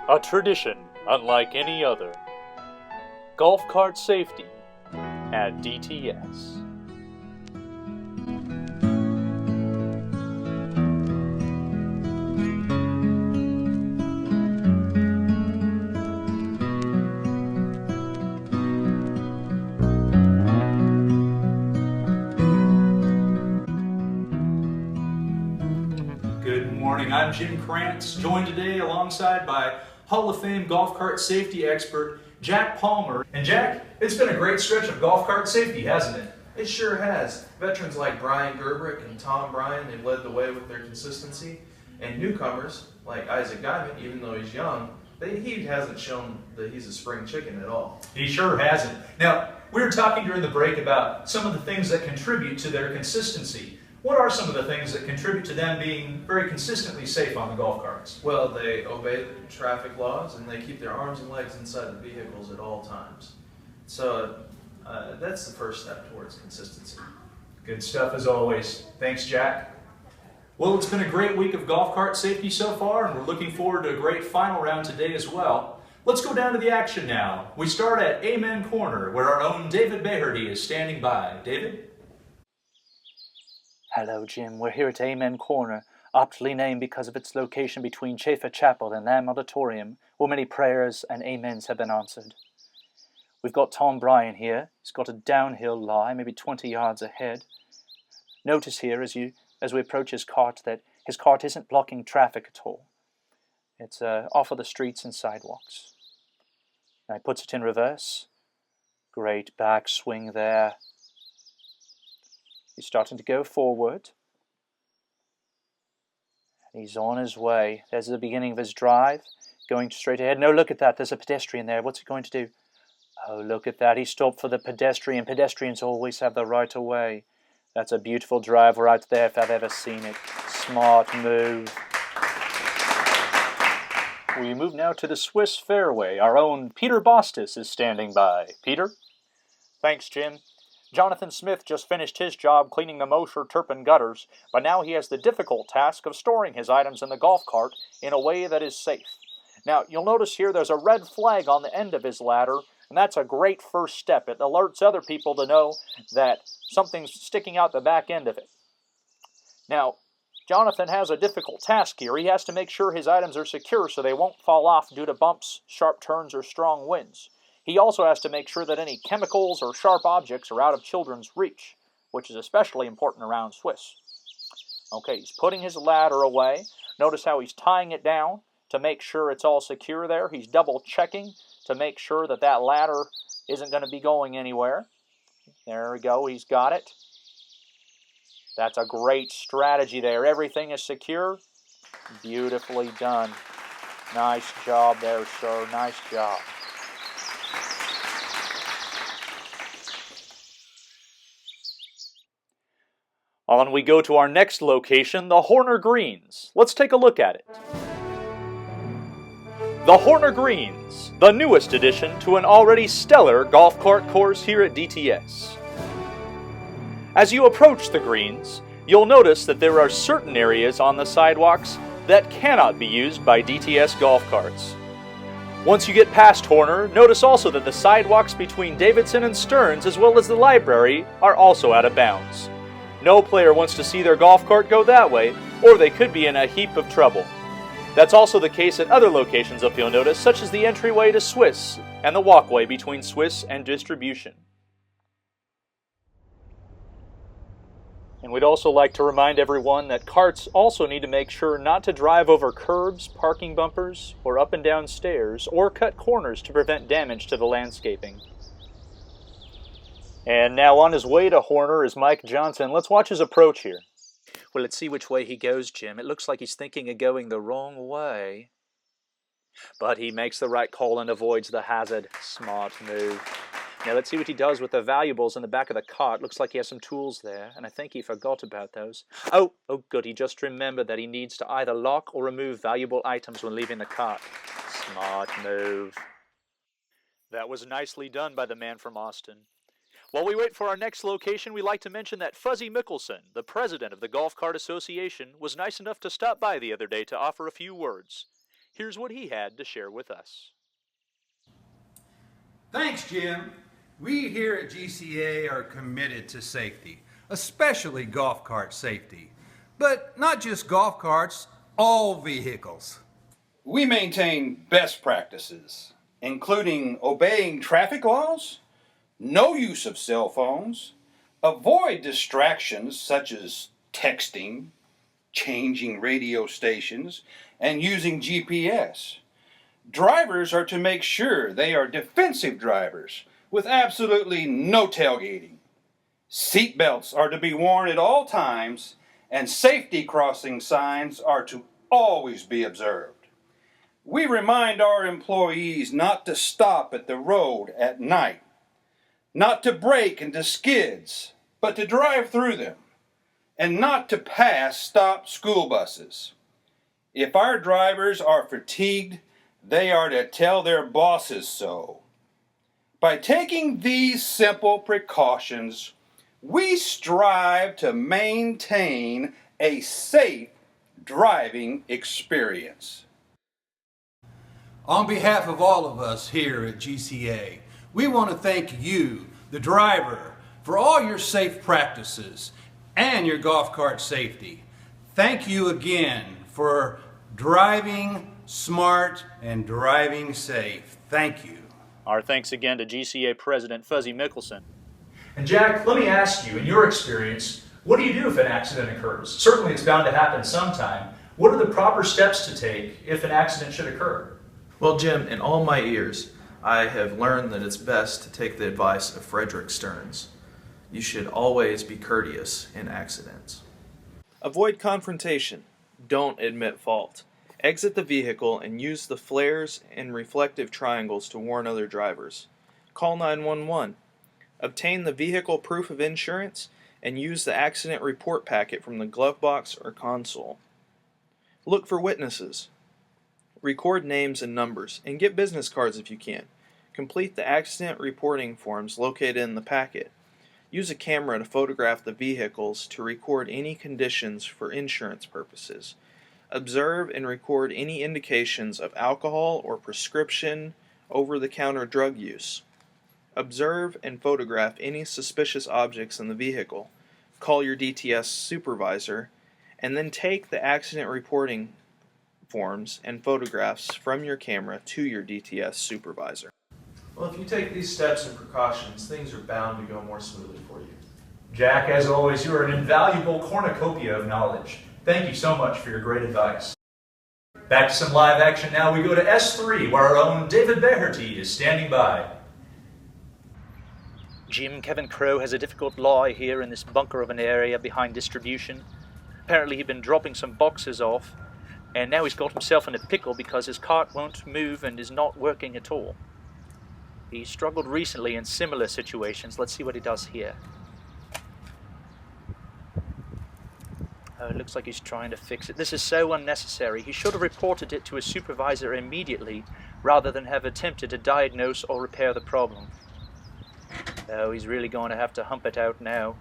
A tradition unlike any other. Golf cart safety at DTS. Good morning, I'm Jim Krantz, joined today alongside by Hall of Fame golf cart safety expert Jack Palmer. And Jack, it's been a great stretch of golf cart safety, hasn't it? It sure has. Veterans like Brian Gerbrick and Tom Bryan, they've led the way with their consistency. And newcomers like Isaac Guyman, even though he's young, he hasn't shown that he's a spring chicken at all. He sure hasn't. Now, we were talking during the break about some of the things that contribute to their consistency. What are some of the things that contribute to them being very consistently safe on the golf carts? Well, they obey the traffic laws and they keep their arms and legs inside the vehicles at all times. So that's the first step towards consistency. Good stuff as always. Thanks, Jack. Well, it's been a great week of golf cart safety so far, and we're looking forward to a great final round today as well. Let's go down to the action now. We start at Amen Corner, where our own David Behardy is standing by. David? Hello, Jim. We're here at Amen Corner, aptly named because of its location between Chafer Chapel and Lamb Auditorium, where many prayers and amens have been answered. We've got Tom Bryan here. He's got a downhill lie, maybe 20 yards ahead. Notice here, as we approach his cart, that his cart isn't blocking traffic at all. It's off of the streets and sidewalks. Now he puts it in reverse. Great back swing there. He's starting to go forward. He's on his way. There's the beginning of his drive, going straight ahead. No, look at that. There's a pedestrian there. What's he going to do? Oh, look at that. He stopped for the pedestrian. Pedestrians always have the right of way. That's a beautiful drive right there if I've ever seen it. Smart move. We move now to the Swiss fairway. Our own Peter Bostis is standing by. Peter? Thanks, Jim. Jonathan Smith just finished his job cleaning the Mosher Turpin gutters, but now he has the difficult task of storing his items in the golf cart in a way that is safe. Now, you'll notice here there's a red flag on the end of his ladder, and that's a great first step. It alerts other people to know that something's sticking out the back end of it. Now, Jonathan has a difficult task here. He has to make sure his items are secure so they won't fall off due to bumps, sharp turns, or strong winds. He also has to make sure that any chemicals or sharp objects are out of children's reach, which is especially important around Swiss. Okay, he's putting his ladder away. Notice how he's tying it down to make sure it's all secure there. He's double checking to make sure that that ladder isn't going to be going anywhere. There we go, he's got it. That's a great strategy there. Everything is secure. Beautifully done. Nice job there, sir. Nice job. On we go to our next location, the Horner Greens. Let's take a look at it. The Horner Greens, the newest addition to an already stellar golf cart course here at DTS. As you approach the greens, you'll notice that there are certain areas on the sidewalks that cannot be used by DTS golf carts. Once you get past Horner, notice also that the sidewalks between Davidson and Stearns, as well as the library, are also out of bounds. No player wants to see their golf cart go that way, or they could be in a heap of trouble. That's also the case at other locations if you'll notice, such as the entryway to Swiss and the walkway between Swiss and Distribution. And we'd also like to remind everyone that carts also need to make sure not to drive over curbs, parking bumpers, or up and down stairs, or cut corners to prevent damage to the landscaping. And now on his way to Horner is Mike Johnson. Let's watch his approach here. Well, let's see which way he goes, Jim. It looks like he's thinking of going the wrong way. But he makes the right call and avoids the hazard. Smart move. Now let's see what he does with the valuables in the back of the cart. Looks like he has some tools there, and I think he forgot about those. Oh good, he just remembered that he needs to either lock or remove valuable items when leaving the cart. Smart move. That was nicely done by the man from Austin. While we wait for our next location, we'd like to mention that Fuzzy Mickelson, the president of the Golf Cart Association, was nice enough to stop by the other day to offer a few words. Here's what he had to share with us. Thanks, Jim. We here at GCA are committed to safety, especially golf cart safety. But not just golf carts, all vehicles. We maintain best practices, including obeying traffic laws, no use of cell phones, avoid distractions such as texting, changing radio stations, and using GPS. Drivers are to make sure they are defensive drivers with absolutely no tailgating. Seatbelts are to be worn at all times, and safety crossing signs are to always be observed. We remind our employees not to stop at the road at night, not to brake into skids, but to drive through them, and not to pass stopped school buses. If our drivers are fatigued, they are to tell their bosses so. By taking these simple precautions, we strive to maintain a safe driving experience. On behalf of all of us here at GCA, we want to thank you, the driver, for all your safe practices and your golf cart safety. Thank you again for driving smart and driving safe. Thank you. Our thanks again to GCA President Fuzzy Mickelson. And Jack, let me ask you, in your experience, what do you do if an accident occurs? Certainly it's bound to happen sometime. What are the proper steps to take if an accident should occur? Well, Jim, in all my years, I have learned that it's best to take the advice of Frederick Stearns. You should always be courteous in accidents. Avoid confrontation. Don't admit fault. Exit the vehicle and use the flares and reflective triangles to warn other drivers. Call 911. Obtain the vehicle proof of insurance and use the accident report packet from the glove box or console. Look for witnesses. Record names and numbers, and get business cards if you can. Complete the accident reporting forms located in the packet. Use a camera to photograph the vehicles to record any conditions for insurance purposes. Observe and record any indications of alcohol or prescription over-the-counter drug use. Observe and photograph any suspicious objects in the vehicle. Call your DTS supervisor, and then take the accident reporting forms and photographs from your camera to your DTS supervisor. Well, if you take these steps and precautions, things are bound to go more smoothly for you. Jack, as always, you are an invaluable cornucopia of knowledge. Thank you so much for your great advice. Back to some live action now. We go to S3, where our own David Beherty is standing by. Jim, Kevin Crowe has a difficult lie here in this bunker of an area behind distribution. Apparently he'd been dropping some boxes off, and now he's got himself in a pickle because his cart won't move and is not working at all. He struggled recently in similar situations. Let's see what he does here. Oh, it looks like he's trying to fix it. This is so unnecessary. He should have reported it to his supervisor immediately rather than have attempted to diagnose or repair the problem. Oh, he's really going to have to hump it out now.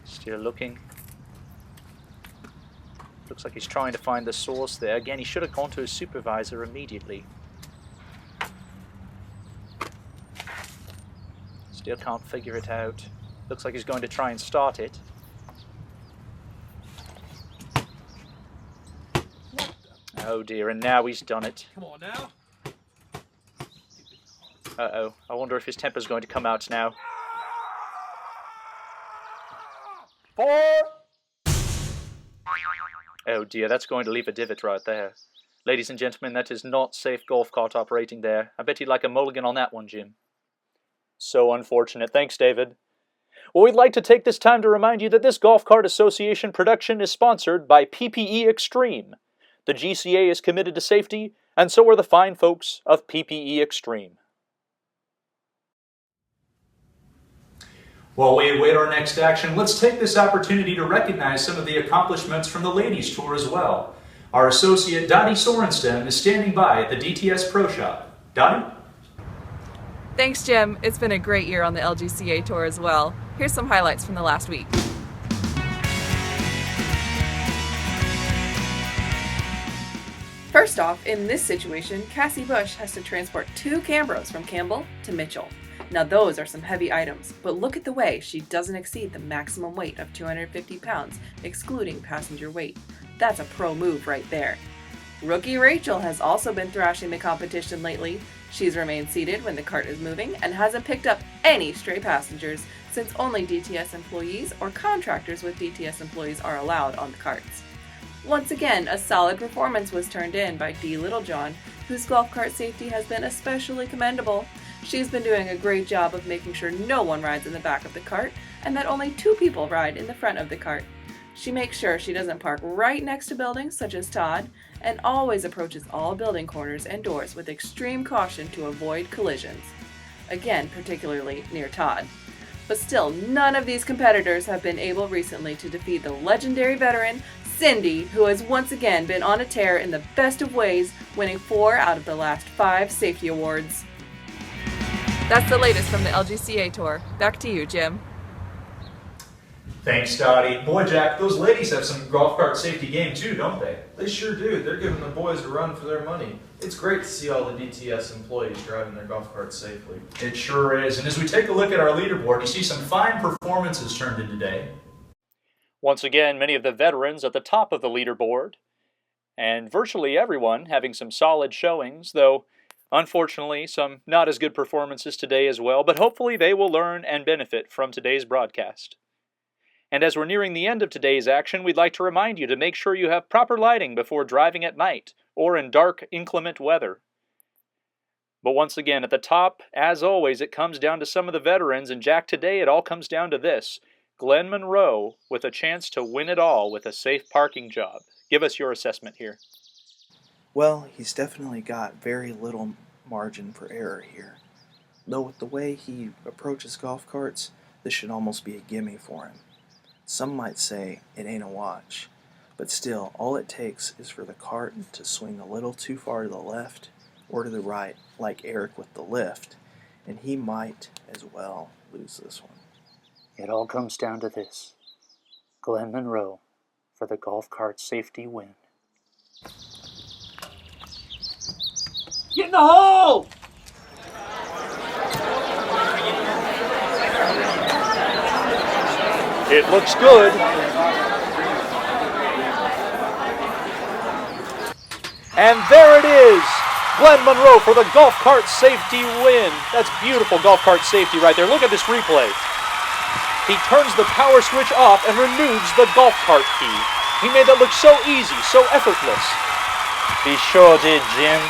Still looking. Looks like he's trying to find the source there. Again, he should have gone to his supervisor immediately. Still can't figure it out. Looks like he's going to try and start it. Oh dear, and now he's done it. Come on now. Uh-oh. I wonder if his temper's going to come out now. 4! Oh dear, that's going to leave a divot right there. Ladies and gentlemen, that is not safe golf cart operating there. I bet you'd like a mulligan on that one, Jim. So unfortunate. Thanks, David. Well, we'd like to take this time to remind you that this Golf Cart Association production is sponsored by PPE Extreme. The GCA is committed to safety, and so are the fine folks of PPE Extreme. While we await our next action, let's take this opportunity to recognize some of the accomplishments from the ladies' tour as well. Our associate Dottie Sorensen is standing by at the DTS Pro Shop. Dottie? Thanks, Jim. It's been a great year on the LGCA Tour as well. Here's some highlights from the last week. First off, in this situation, Cassie Bush has to transport 2 Cambros from Campbell to Mitchell. Now those are some heavy items, but look at the way she doesn't exceed the maximum weight of 250 pounds, excluding passenger weight. That's a pro move right there. Rookie Rachel has also been thrashing the competition lately. She's remained seated when the cart is moving and hasn't picked up any stray passengers, since only DTS employees or contractors with DTS employees are allowed on the carts. Once again, a solid performance was turned in by Dee Littlejohn, whose golf cart safety has been especially commendable. She's been doing a great job of making sure no one rides in the back of the cart and that only 2 people ride in the front of the cart. She makes sure she doesn't park right next to buildings such as Todd, and always approaches all building corners and doors with extreme caution to avoid collisions. Again, particularly near Todd. But still, none of these competitors have been able recently to defeat the legendary veteran, Cindy, who has once again been on a tear in the best of ways, winning 4 out of the last 5 safety awards. That's the latest from the LGCA Tour. Back to you, Jim. Thanks, Dottie. Boy, Jack, those ladies have some golf cart safety game too, don't they? They sure do. They're giving the boys a run for their money. It's great to see all the DTS employees driving their golf carts safely. It sure is. And as we take a look at our leaderboard, you see some fine performances turned in today. Once again, many of the veterans at the top of the leaderboard, and virtually everyone having some solid showings, though unfortunately some not as good performances today as well, but hopefully they will learn and benefit from today's broadcast. And as we're nearing the end of today's action, we'd like to remind you to make sure you have proper lighting before driving at night or in dark, inclement weather. But once again, at the top, as always, it comes down to some of the veterans, and Jack, today it all comes down to this. Glenn Monroe with a chance to win it all with a safe parking job. Give us your assessment here. Well, he's definitely got very little margin for error here. Though with the way he approaches golf carts, this should almost be a gimme for him. Some might say it ain't a watch, but still, all it takes is for the cart to swing a little too far to the left or to the right, like Eric with the lift, and he might as well lose this one. It all comes down to this. Glenn Monroe for the golf cart safety win. Get in the hole! It looks good. And there it is. Glenn Monroe for the golf cart safety win. That's beautiful golf cart safety right there. Look at this replay. He turns the power switch off and removes the golf cart key. He made that look so easy, so effortless. He sure did, Jim.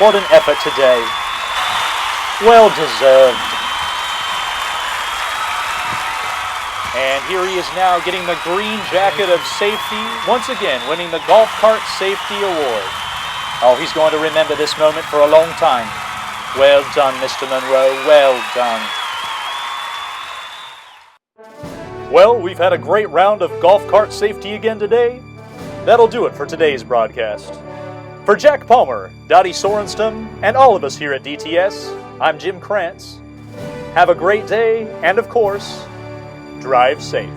What an effort today. Well deserved. And here he is now getting the green jacket of safety, once again winning the Golf Cart Safety Award. Oh, he's going to remember this moment for a long time. Well done, Mr. Monroe, well done. Well, we've had a great round of golf cart safety again today. That'll do it for today's broadcast. For Jack Palmer, Dottie Sorenstam, and all of us here at DTS, I'm Jim Krantz. Have a great day, and of course, drive safe.